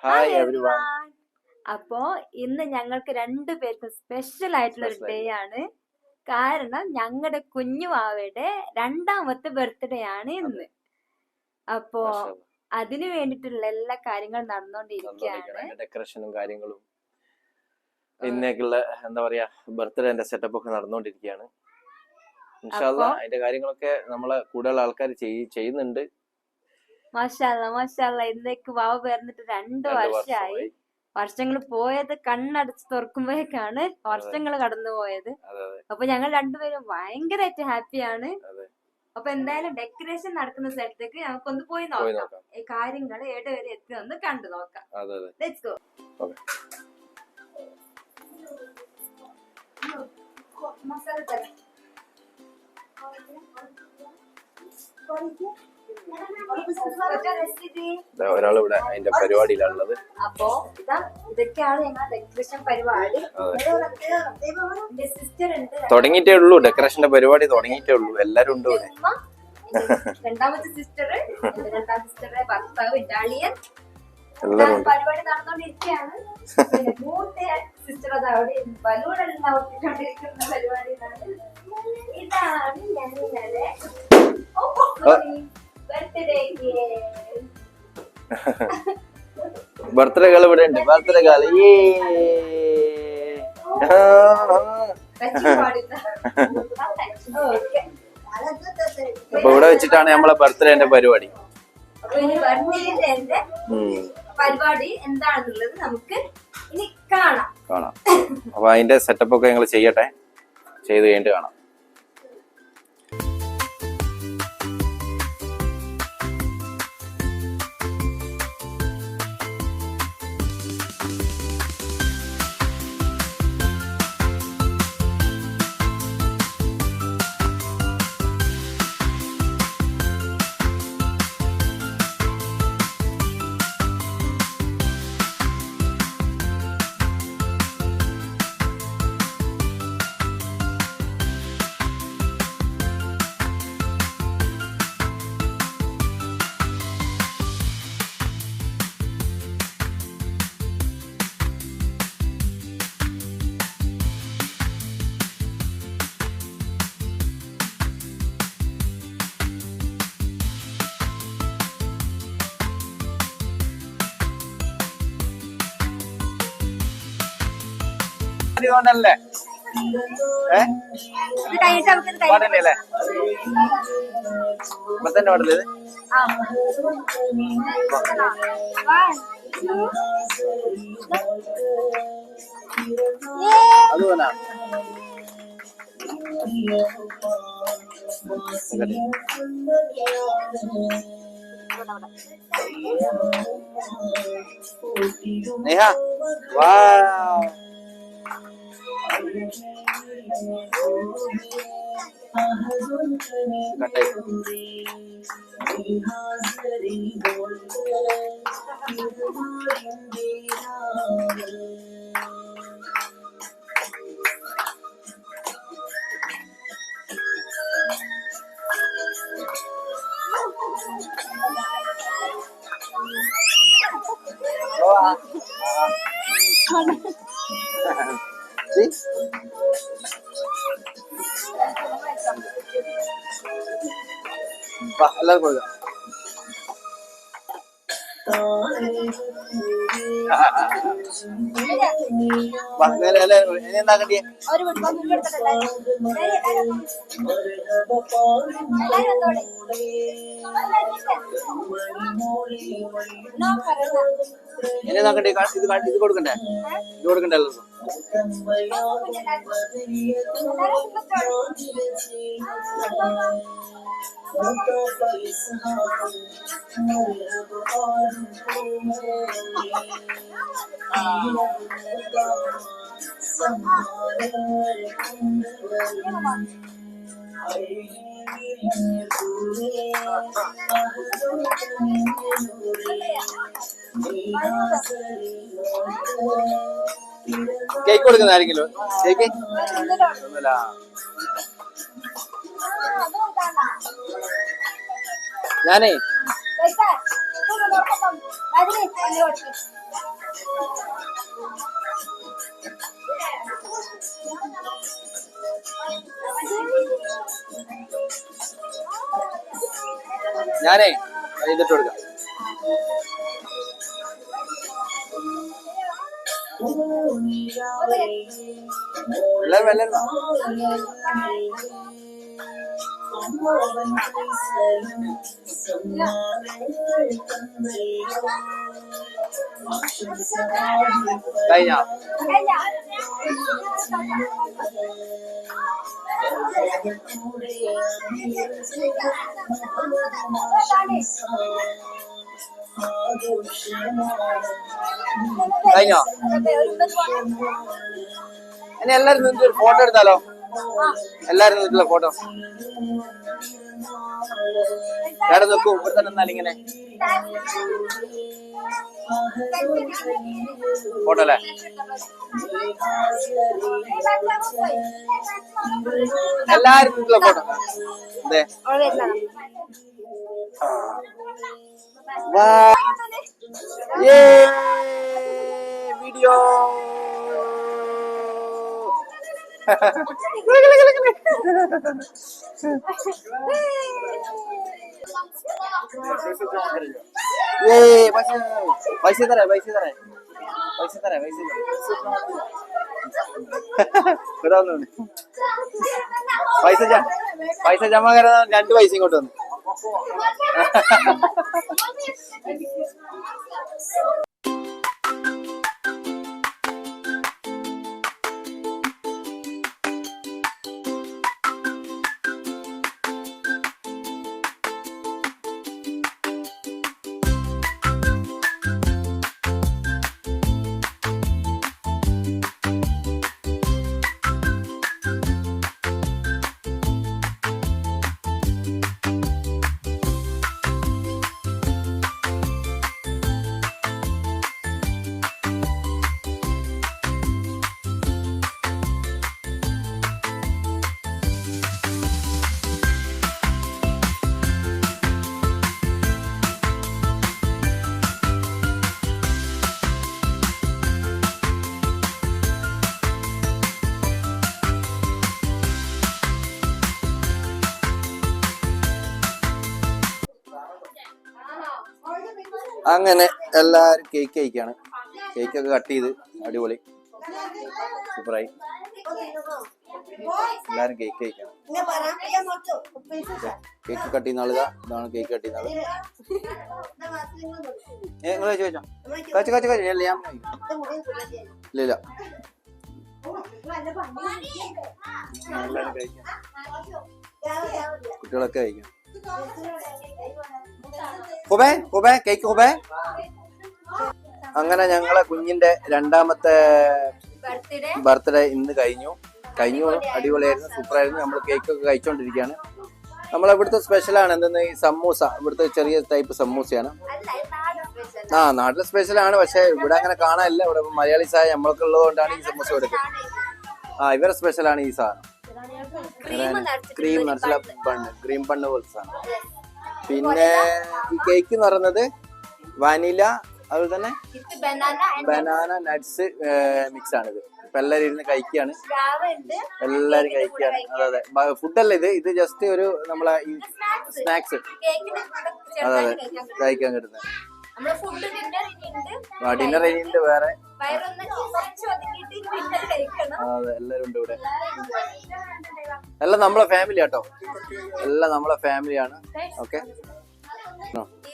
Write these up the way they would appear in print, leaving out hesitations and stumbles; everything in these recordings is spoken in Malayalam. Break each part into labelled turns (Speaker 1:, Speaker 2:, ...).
Speaker 1: Hi everyone.
Speaker 2: അപ്പോ ഇന്ന് ഞങ്ങൾക്ക് രണ്ടുപേർക്കും സ്പെഷ്യൽ ആയിട്ടുള്ള ഒരു ഡേ ആണ്. കാരണം ഞങ്ങളുടെ കുഞ്ഞുവാവയുടെ രണ്ടാമത്തെ ബർത്ത്ഡേ ആണ് ഇന്ന്. അപ്പോ അതിനു വേണ്ടിട്ടുള്ള എല്ലാ കാര്യങ്ങളും നടന്നുകൊണ്ടിരിക്കുകയാണ്.
Speaker 1: ഡെക്കറേഷനും കാര്യങ്ങളും ഇന്നേക്കുള്ള എന്താ പറയാ ബർത്ത്ഡേന്റെ സെറ്റപ്പ് ഒക്കെ നടന്നുകൊണ്ടിരിക്കുകയാണ്. ഇൻഷാല്ലാ അതിന്റെ കാര്യങ്ങളൊക്കെ നമ്മളെ കൂടുതൽ ആൾക്കാർ ചെയ്യുന്നുണ്ട്.
Speaker 2: മാഷാഅല്ലാ ഇന്നേക്ക് വാവ പിറന്നിട്ട് 2 വർഷമായി. വർഷങ്ങൾ പോയത് കണ്ണടച്ച് തുറക്കുമ്പോഴേക്കാണ് വർഷങ്ങൾ കടന്നു പോയത്. അപ്പൊ ഞങ്ങൾ രണ്ടുപേരും ഭയങ്കരമായിട്ട് ഹാപ്പിയാണ്. അപ്പൊ എന്തായാലും ഡെക്കറേഷൻ നടക്കുന്ന സ്ഥലത്തേക്ക് നമുക്കൊന്ന് പോയി നോക്കാം. ഈ കാര്യങ്ങൾ ഏടെ വരെ എത്തി ഒന്ന് കണ്ടു നോക്കാം. Let's go.
Speaker 1: ഒരാളിവിടെ അതിന്റെ പരിപാടിയിലാണുള്ളത്.
Speaker 2: അപ്പോ ഇതൊക്കെയാണ് ഞങ്ങളുടെ ഡെക്കറേഷൻ പരിപാടി. സിസ്റ്റർ ഉണ്ട്,
Speaker 1: തുടങ്ങിയിട്ടേ ഉള്ളൂ. ഡെക്കറേഷന്റെ പരിപാടി തുടങ്ങിയിട്ടേ ഉള്ളൂ. എല്ലാരും ഉണ്ട് ഇവിടെ.
Speaker 2: രണ്ടാമത്തെ സിസ്റ്റർ, രണ്ടാമത്തെ സിസ്റ്ററുടെ ഭർത്താവ്, ഇറ്റാലിയൻ പരിപാടി നടന്നുകൊണ്ടിരിക്കുകയാണ്. മൂത്ത സിസ്റ്റർ അത് അവിടെ ബലൂണെല്ലാം ഒട്ടിക്കൊണ്ടിരിക്കുന്ന പരിപാടിയിലാണ്. ഇതാണ് ഞങ്ങളുടെ
Speaker 1: ബർത്ത്ഡേ ഗേൾ ഇവിടെ ഉണ്ട്. ബർത്ത്ഡേ ഗേൾ അപ്പൊ ഇവിടെ വെച്ചിട്ടാണ് നമ്മളെ ബർത്ത്ഡേന്റെ പരിപാടി.
Speaker 2: പരിപാടി എന്താണെന്നുള്ളത് നമുക്ക് ഇനി കാണാം.
Speaker 1: അപ്പൊ അതിന്റെ സെറ്റപ്പ് ഒക്കെ ഞങ്ങൾ ചെയ്യട്ടെ. ചെയ്ത് കഴിഞ്ഞിട്ട് കാണാം. ല്ലേ പാടല്ലേ ഇപ്പൊ തന്നെ പാടില്ലേ? അതുപോലെ നേഹ വാ എല്ലാവർക്കും കൊടുക്കാം. എന്താക്കണ്ടിയെ എന്നെ നോക്കണ്ടേ? ഇത് കൊടുക്കണ്ടേ? ഇത് കൊടുക്കണ്ടേ എല്ലാവർക്കും? കേക്ക് കൊടുക്കുന്ന ആരെങ്കിലും കേക്ക് ഞാനേ ഞാനേ ഇതിട്ട് കൊടുക്കാം. എല്ലാരും എല്ലാരും കഴിഞ്ഞോ? കഴിഞ്ഞോ? ഇനി എല്ലാരും നിന്നിട്ട് ഒരു ഫോട്ടോ എടുത്താലോ? എല്ലാരും നിന്നിട്ടുള്ള ഫോട്ടോ എവിടെ നോക്കൂ? ഇവിടെ തന്നെ എന്നാൽ ഇങ്ങനെ ഫോട്ടോ അല്ലേ? എല്ലാരും നിന്നിട്ടുള്ള ഫോട്ടോ അതെ. വീഡിയോ പൈസ തരാ പൈസ തരാ പൈസ തരാ പൈസ പൈസ ജമ കരാ 2 പൈസ ഇങ്ങോട്ട് വന്നു. അങ്ങനെ എല്ലാരും കേക്ക് കഴിക്കാണ്. കേക്കൊക്കെ കട്ട് ചെയ്ത് അടിപൊളി സൂപ്പറായി. എല്ലാരും കേക്ക് കഴിക്കണം. കേക്ക് കട്ട് ചെയ്യുന്ന ആളിതാ. ഇതാണ് കേക്ക് കട്ട് ചെയ്യുന്ന ആള്. നിങ്ങൾ ചോദിച്ചോ? കഴിച്ചു കഴിച്ചു കഴിച്ചു. ഞാൻ ഇല്ല എല്ലാരും കഴിക്കാം. കുട്ടികളൊക്കെ കഴിക്കാം. ഹുബേ ഹുബേ കേക്ക് ഹുബേ. അങ്ങനെ കുഞ്ഞിന്റെ രണ്ടാമത്തെ ബർത്ത്ഡേ ഇന്ന് കഴിഞ്ഞു. അടിപൊളിയായിരുന്നു, സൂപ്പറായിരുന്നു. നമ്മൾ കേക്കൊക്കെ കഴിച്ചോണ്ടിരിക്കുകയാണ്. നമ്മളിവിടുത്തെ സ്പെഷ്യലാണ് എന്തെന്ന് ഈ സമൂസ. ഇവിടുത്തെ ചെറിയ ടൈപ്പ് സമൂസയാണ്. നാട്ടിലെ സ്പെഷ്യലാണ്. പക്ഷെ ഇവിടെ അങ്ങനെ കാണാനില്ല. ഇവിടെ മലയാളീസായ നമ്മൾക്ക് ഉള്ളത് കൊണ്ടാണ് ഈ സമൂസ കൊടുക്കുന്നത്. ഇവരെ സ്പെഷ്യലാണ് ഈ സാധനം. ക്രീം നിറച്ചുള്ള ബണ്ണ്, ക്രീം ബണ്ണ് പോലത്തെ സാധനം. പിന്നെ ഈ കേക്ക് എന്ന് പറയുന്നത് വാനില, അതുപോലെ തന്നെ ബനാന നട്ട്സ് മിക്സ് ആണിത്. ഇപ്പൊ എല്ലാരും ഇരുന്ന് കഴിക്കുകയാണ്. എല്ലാരും കഴിക്കുകയാണ്. അതെ ഫുഡല്ല ഇത് ജസ്റ്റ് ഒരു നമ്മളെ ഈ സ്നാക്സ്. അതെ കഴിക്കാൻ കിട്ടുന്നത്. ഡിന്നർ ഇനിയുണ്ട് വേറെ. അതെ എല്ലാരും ഉണ്ട് ഇവിടെ. എല്ലാം നമ്മളെ ഫാമിലി ആട്ടോ. എല്ലാം നമ്മളെ ഫാമിലിയാണ്. ഓക്കെ.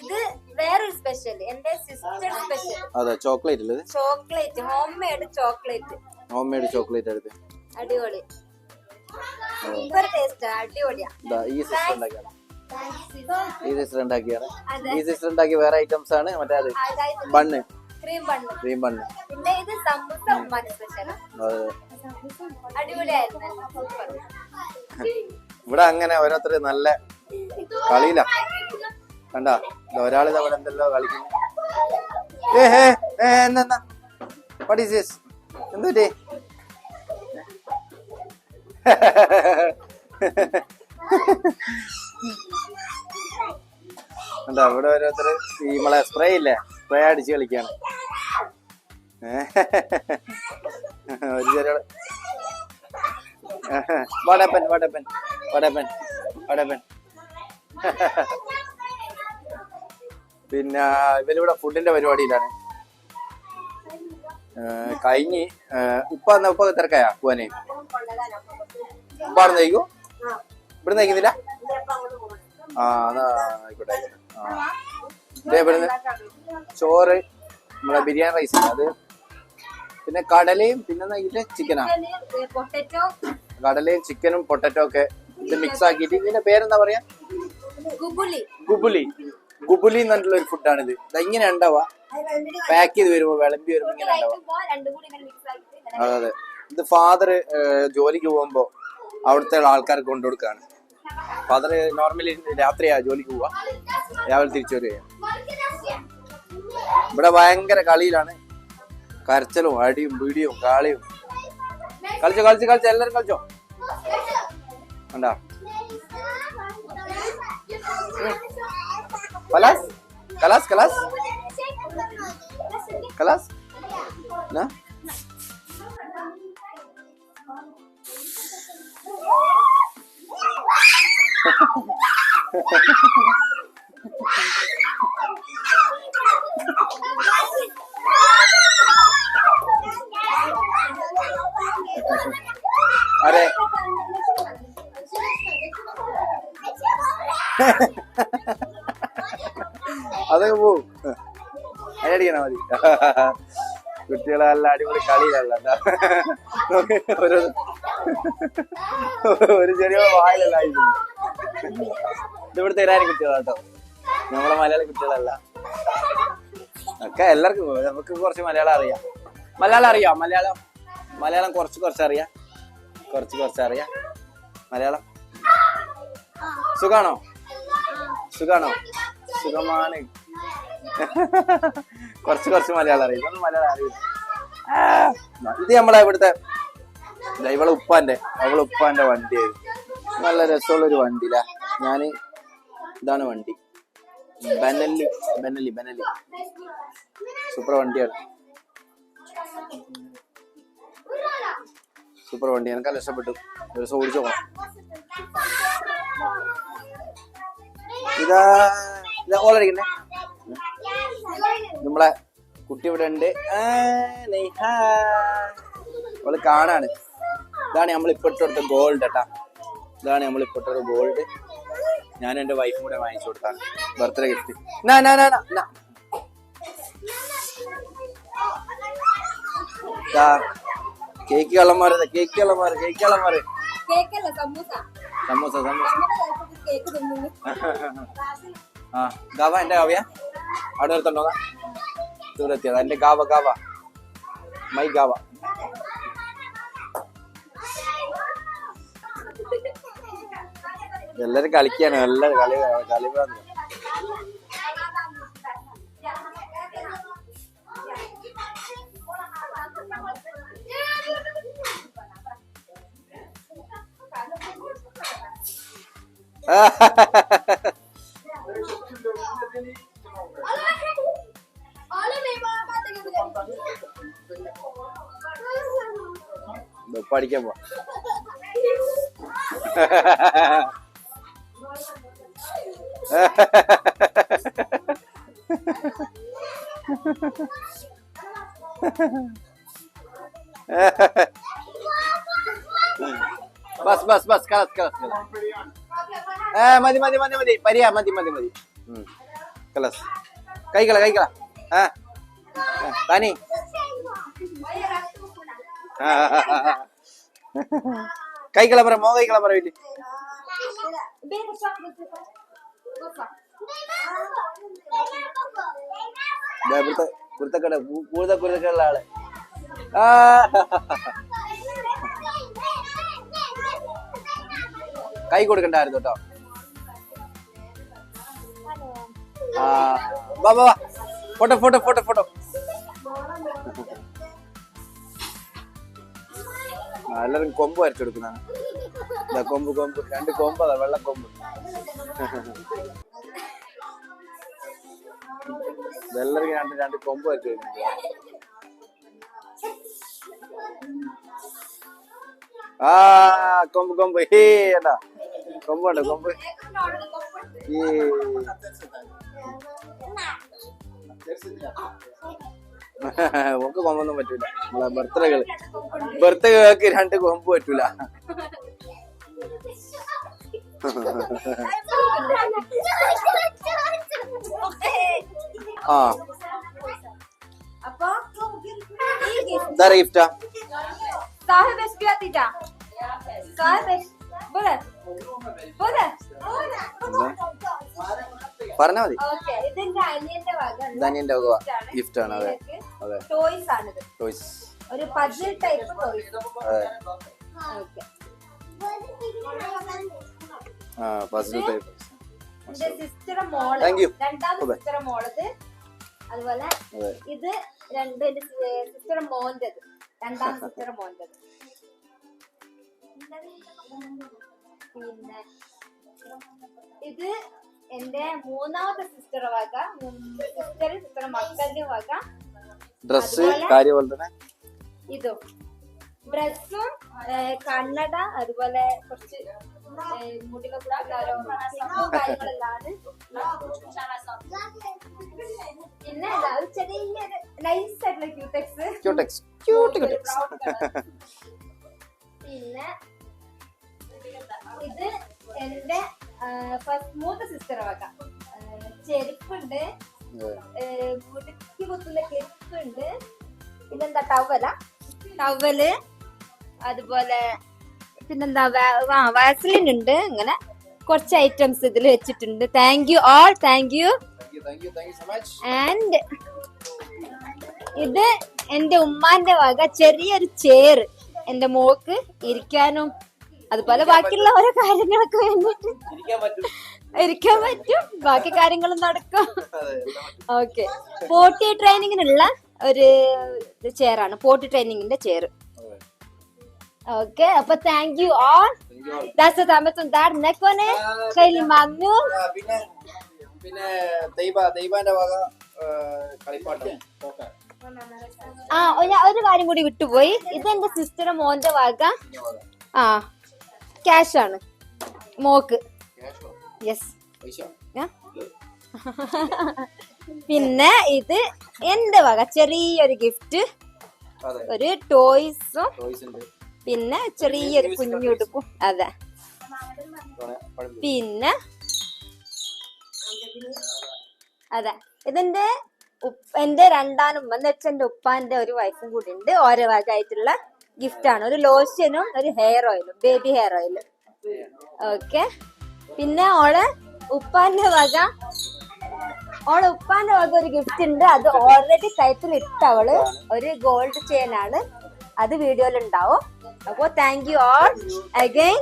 Speaker 2: ഇത് വേറൊരു സ്പെഷ്യൽ, എന്റെ സിസ്റ്റർ സ്പെഷ്യൽ.
Speaker 1: അതെ ചോക്ലേറ്റ് അല്ലേ?
Speaker 2: Chocolate, home made chocolate.
Speaker 1: Home made chocolate എടുത്ത്
Speaker 2: അടിപൊളി സൂപ്പർ ടേസ്റ്റ്. അടിപൊളിയാ.
Speaker 1: ഈ സിസ്റ്റർ ഉണ്ടാക്കിയാണ്. ഈ സിസ്റ്റർ ഉണ്ടാക്കിയ വേറെ ഐറ്റംസ് ആണ്. മറ്റേ അത് ബണ്ണ്, ക്രീം ബണ്ണ്.
Speaker 2: പിന്നെ ഇത് സമൂസ ഉമ്മാന്റെ സ്പെഷ്യൽ. അടിപൊളിയായിരുന്നു.
Speaker 1: ഇവിടെ അങ്ങനെ ഓരോരുത്തർ നല്ല കളിയില്ല. കണ്ടാ ഒരാളിത് അവിടെ എന്തെല്ലോ കളിക്കുന്നു. എന്താ വാട്ട് ഈസ് ദിസ്? എന്തുപറ്റി? കണ്ടാ ഇവിടെ ഓരോരുത്തർ ഈ നമ്മളെ സ്പ്രേ ഇല്ലേ, സ്പ്രേ അടിച്ച് കളിക്കാണ്. ഒരു ചെറിയ വടപ്പൻ വടപ്പൻ വടപ്പൻ വടപ്പൻ. പിന്നെ ഇവരിവിടെ ഫുഡിന്റെ പരിപാടിയിലാണ്. കഴിഞ്ഞ് ഉപ്പ തിരക്കായാ പോവാനെ? ഉപ്പാടുന്ന് കഴിക്കൂ? ഇവിടെ കഴിക്കുന്നില്ല? ആ എന്നാ ആയിക്കോട്ടെ ആയിക്കോട്ടെ. ഇവിടുന്ന് ചോറ്, നമ്മളെ ബിരിയാണി റൈസ് അത്, പിന്നെ കടലയും പിന്നെ ഇതിന്റെ ചിക്കനാ. കടലയും ചിക്കനും പൊട്ടറ്റോ ഒക്കെ ഇത് മിക്സ് ആക്കിയിട്ട് ഇതിന്റെ പേരെന്താ പറയാ? ഗുബുലി. ഗുബുലി എന്ന് പറഞ്ഞിട്ടുള്ള ഒരു ഫുഡാണിത്. ഇങ്ങനെ ഉണ്ടാവുക, പാക്ക് ചെയ്ത് വരുമ്പോ വിളമ്പി വരുമ്പോ ഇങ്ങനെ ഉണ്ടാവുക. അതെ അതെ. ഇത് ഫാദർ ജോലിക്ക് പോകുമ്പോ അവിടുത്തെ ആൾക്കാർക്ക് കൊണ്ടു കൊടുക്കാണ്. ഫാദർ നോർമലി രാത്രിയാ ജോലിക്ക് പോവാ, രാവിലെ തിരിച്ചു വരിക. ഇവിടെ ഭയങ്കര കളിയിലാണ്, കരച്ചലും അടിയും പിടിയും കാളിയും. കളിച്ചോ കളിച്ച് കളിച്ചോ എല്ലാരും കളിച്ചോ. കണ്ടാ കലാസ് കലാസ് കലാസ് കലാസ്. അരെ അതൊക്കെ പോവും, അതിനടിക്കണ മതി. കുട്ടികളെ നല്ല അടിപൊളി കളിയിലല്ല. ഒരു ചെറിയ വായിലല്ലായിരുന്നു. ഇതിവിടുത്തെ ഇരാനി കുട്ടികളാട്ടോ, നമ്മളെ മലയാളി കുട്ടികളല്ല. ഒക്കെ എല്ലാവർക്കും നമുക്ക് കുറച്ച് മലയാളം അറിയാം. മലയാളം കുറച്ചറിയാം. മലയാളം സുഖാണോ? സുഖമാണ്. കുറച്ച് മലയാളം അറിയാം. ഇതൊന്നും മലയാളം അറിയില്ല. ഇത് നമ്മളെ ഇവിടുത്തെ അവളെ ഉപ്പാന്റെ വണ്ടിയായിരുന്നു. നല്ല രസമുള്ളൊരു വണ്ടിയില്ല. ഇതാണ് വണ്ടി, ബെനലി സൂപ്പർ വണ്ടിയാണ്. എനിക്ക് ഇഷ്ടപ്പെട്ടു. ഒരു ദിവസം ഓടിച്ചു പോകാം. ഇതാ ഓളടിക്കണ്ടേ? നമ്മളെ കുട്ടി ഇവിടെ ഉണ്ട്. അവള് കാണാണ്. ഇതാണ് നമ്മളിപ്പോ ഇട്ടെടുത്ത ഗോൾഡ് കേട്ടാ. ഗോൾഡ് ഞാൻ എന്റെ വൈഫും കൂടെ വാങ്ങിച്ചു കൊടുത്താണ് ബർത്ത്ഡേ ഗിഫ്റ്റ്. കേക്ക് കള്ളന്മാര് സമൂസ. ആ ഗാവ എന്റെ ഗാവയ അവിടെ നിർത്തണ്ടോ? ദൂരെത്തിയതാ എന്റെ ഗാവ മൈ ഗാവ. എല്ലാരും കളിക്കാണ്, എല്ലാരും കളി. പഠിക്കാൻ പോ. ബസ് കളസ് മതി പരിയാ മതി കളസ് കഴിക്കള താനി കഴിക്കള പറ മോ കഴിക്കള പറ വീട്ടിൽ. കുരുത്തക്കട കുരുത്തക്കട ആള്. കൈ കൊടുക്കണ്ടായിരുന്നു കേട്ടോ. ഫോട്ടോ എല്ലാരും കൊമ്പ് വരച്ചെടുക്കുന്നതാണ്. കൊമ്പ് 2 കൊമ്പതാ, വെള്ളക്കൊമ്പ്. എല്ലാവർക്കും രണ്ട് രണ്ട് കൊമ്പ് വെച്ച് ആ കൊമ്പ് കൊമ്പ് ഹേ അല്ല കൊമ്പുണ്ട് കൊമ്പ് നമുക്ക് കൊമ്പൊന്നും പറ്റൂല നമ്മളെ ബർത്ത്ഡേകൾക്ക് രണ്ട് കൊമ്പ് പറ്റൂല. ആ ഇതാരാ ഗിഫ്റ്റാ? പറഞ്ഞാ മതി. ധനിയന്റെ ഗിഫ്റ്റ് ആണ്. അതെ അതെ ടോയ്സ്
Speaker 2: ഒരു പസിൽ ടൈപ്പ് ടോയ്സ്.
Speaker 1: ആ പസിൽ ടൈപ്പ്.
Speaker 2: എന്റെ സിസ്റ്ററെ മോള്, രണ്ടാമത്തെ സിസ്റ്ററെ മോളത്. അതുപോലെ ഇത് രണ്ട് എന്റെ സിസ്റ്ററെ മോന്റത്, രണ്ടാമത്തെ സിസ്റ്ററെ മോന്റത്. പിന്നെ ഇത് എന്റെ മൂന്നാമത്തെ സിസ്റ്റർ വക, സിസ്റ്റർ മക്കളുടെ വക
Speaker 1: ഡ്രസ് കാര്യം തന്നെ.
Speaker 2: ഇതും ഡ്രസ്സും കണ്ണട, അതുപോലെ കുറച്ച് കാര്യങ്ങളെല്ലാം. പിന്നെ ഒരു ചെറിയ നൈസ് ആയിട്ടുള്ള ക്യൂടെക്സ്. പിന്നെ ഇത് എന്റെ മൂത്ത സിസ്റ്റർ വക ചെരുപ്പുണ്ട്, മുടിക്ക് കുത്തുന്ന ക്ലിപ്പുണ്ട്, പിന്നെന്താ ടവല്, അതുപോലെ പിന്നെന്താ വാസലിൻ ഉണ്ട്. അങ്ങനെ കുറച്ച് ഐറ്റംസ് ഇതിൽ വെച്ചിട്ടുണ്ട്. Thank you all, thank you. And ഇത് എന്റെ ഉമ്മാന്റെ വക ചെറിയൊരു ചെയർ എന്റെ മോക്ക് ഇരിക്കാനും അതുപോലെ ബാക്കിയുള്ള ഓരോ കാര്യങ്ങളൊക്കെ വേണ്ടിട്ട് ഇരിക്കാൻ പറ്റും, ബാക്കി കാര്യങ്ങളും നടക്കും. ഓക്കെ, പോട്ടി ട്രെയിനിങ്ങിനുള്ള ഒരു ചെയറാണ്, പോട്ടി ട്രെയിനിങ്ങിന്റെ ചെയർ. ഓക്കെ, അപ്പൊ താങ്ക് യു ഓൾ. ഒരു കാര്യം കൂടി വിട്ടുപോയി. ഇതെന്റെ സിസ്റ്റർ മോന്റെ വക ക്യാഷ് ആണ് മോക്ക്. യെസ്. പിന്നെ ഇത് എന്റെ വക ചെറിയൊരു ഗിഫ്റ്റ്, ഒരു ടോയ്സും പിന്നെ ചെറിയൊരു കുഞ്ഞുടുപ്പും. അതെ. പിന്നെ അതെ, ഇതെന്റെ എന്റെ രണ്ടാനുമ്മ എന്ന് വെച്ചാൽ എന്റെ ഉപ്പാന്റെ ഒരു വൈഫും കൂടി ഉണ്ട്. ഓരോ വകയായിട്ടുള്ള ഗിഫ്റ്റ് ആണ്. ഒരു ലോഷനും ഒരു ഹെയർ ഓയിലും, ബേബി ഹെയർ ഓയിലും. ഓക്കെ, പിന്നെ ഉപ്പാന്റെ വക ഒരു ഗിഫ്റ്റ് ഉണ്ട്. അത് ഓൾറെഡി കഴുത്തിൽ ഇട്ടവള് ഒരു ഗോൾഡ് ചെയിൻ ആണ്, അത് വീഡിയോയിൽ ഉണ്ടാവും. അപ്പൊ thank you all again.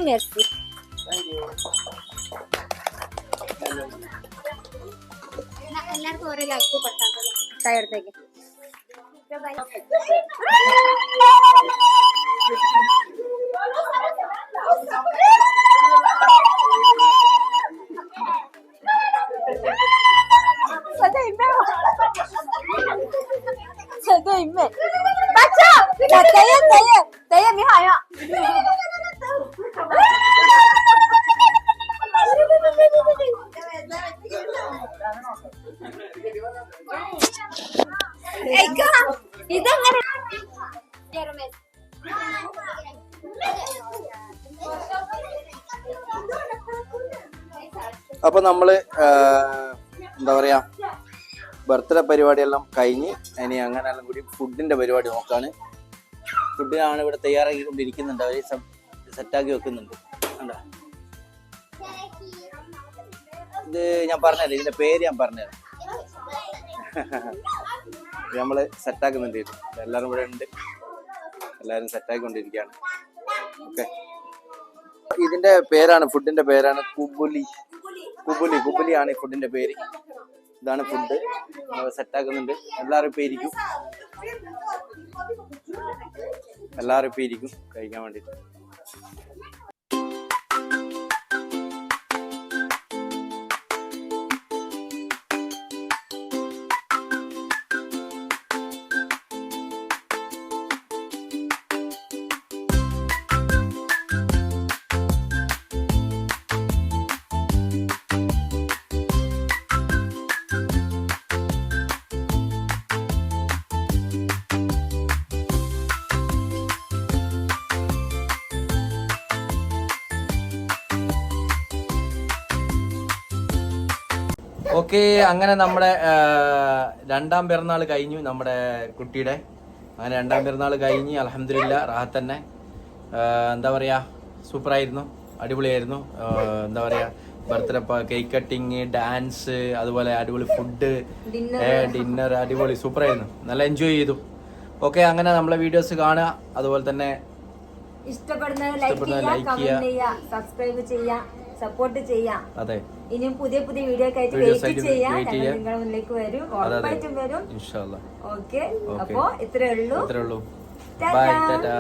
Speaker 2: Mercy. എല്ലാവർക്കും ഓരോ ലൈഫ് കയറത്തേക്ക്. ഇതങ്ങനെ
Speaker 1: അപ്പൊ നമ്മള് എന്താ പറയാ, ബർത്ത്ഡേ പരിപാടിയെല്ലാം കഴിഞ്ഞ് ഇനി അങ്ങനെ എല്ലാം കൂടി ഫുഡിന്റെ പരിപാടി നോക്കാണ്. ഫുഡിനാണ് ഇവിടെ തയ്യാറാക്കിക്കൊണ്ടിരിക്കുന്നുണ്ട്, അവര് സെറ്റാക്കി വെക്കുന്നുണ്ട്. ഇത് ഞാൻ പറഞ്ഞല്ലേ, ഇതിന്റെ പേര് ഞാൻ പറഞ്ഞുതരാം. നമ്മള് സെറ്റാക്കുന്നുണ്ട്, എല്ലാരും ഇവിടെ ഉണ്ട്, എല്ലാരും സെറ്റാക്കിക്കൊണ്ടിരിക്കുകയാണ്. ഓക്കെ, ഇതിന്റെ പേരാണ്, ഫുഡിന്റെ പേരാണ് കുബുലി ആണ് ഈ ഫുഡിന്റെ പേര്. ഇതാണ് ഫുഡ് സെറ്റാക്കുന്നുണ്ട്. എല്ലാവരും ഇപ്പൊ ഇരിക്കും കഴിക്കാൻ വേണ്ടിട്ട്. ഓക്കെ, അങ്ങനെ നമ്മുടെ രണ്ടാം പിറന്നാൾ കഴിഞ്ഞു നമ്മുടെ കുട്ടിയുടെ. അങ്ങനെ രണ്ടാം പിറന്നാൾ കഴിഞ്ഞ് അൽഹംദുലില്ലാ റാഹത്ത് തന്നെ. എന്താ പറയാ, സൂപ്പറായിരുന്നു, അടിപൊളിയായിരുന്നു. എന്താ പറയാ, ബർത്ത്ഡേ കേക്ക് കട്ടിങ്, ഡാൻസ്, അതുപോലെ അടിപൊളി ഫുഡ്, ഡിന്നർ അടിപൊളി സൂപ്പറായിരുന്നു. നല്ല എൻജോയ് ചെയ്തു. ഓക്കെ, അങ്ങനെ നമ്മളെ വീഡിയോസ് കാണുക, അതുപോലെ തന്നെ
Speaker 2: ഇഷ്ടപ്പെടുന്നത് ലൈക്ക് ചെയ്യുക, സബ്സ്ക്രൈബ് ചെയ്യുക, സപ്പോർട്ട് ചെയ്യാം.
Speaker 1: അതെ,
Speaker 2: ഇനിയും പുതിയ പുതിയ വീഡിയോ ആയിട്ട് വെയിറ്റ് ചെയ്യാം. നിങ്ങളുടെ മുന്നിലേക്ക് വരും, ഉറപ്പായിട്ടും വരും.
Speaker 1: ഇൻഷാല്ലാ.
Speaker 2: ഓക്കെ, അപ്പോ ഇത്രേ ഉള്ളൂ.
Speaker 1: ബൈ, ടാറ്റാ.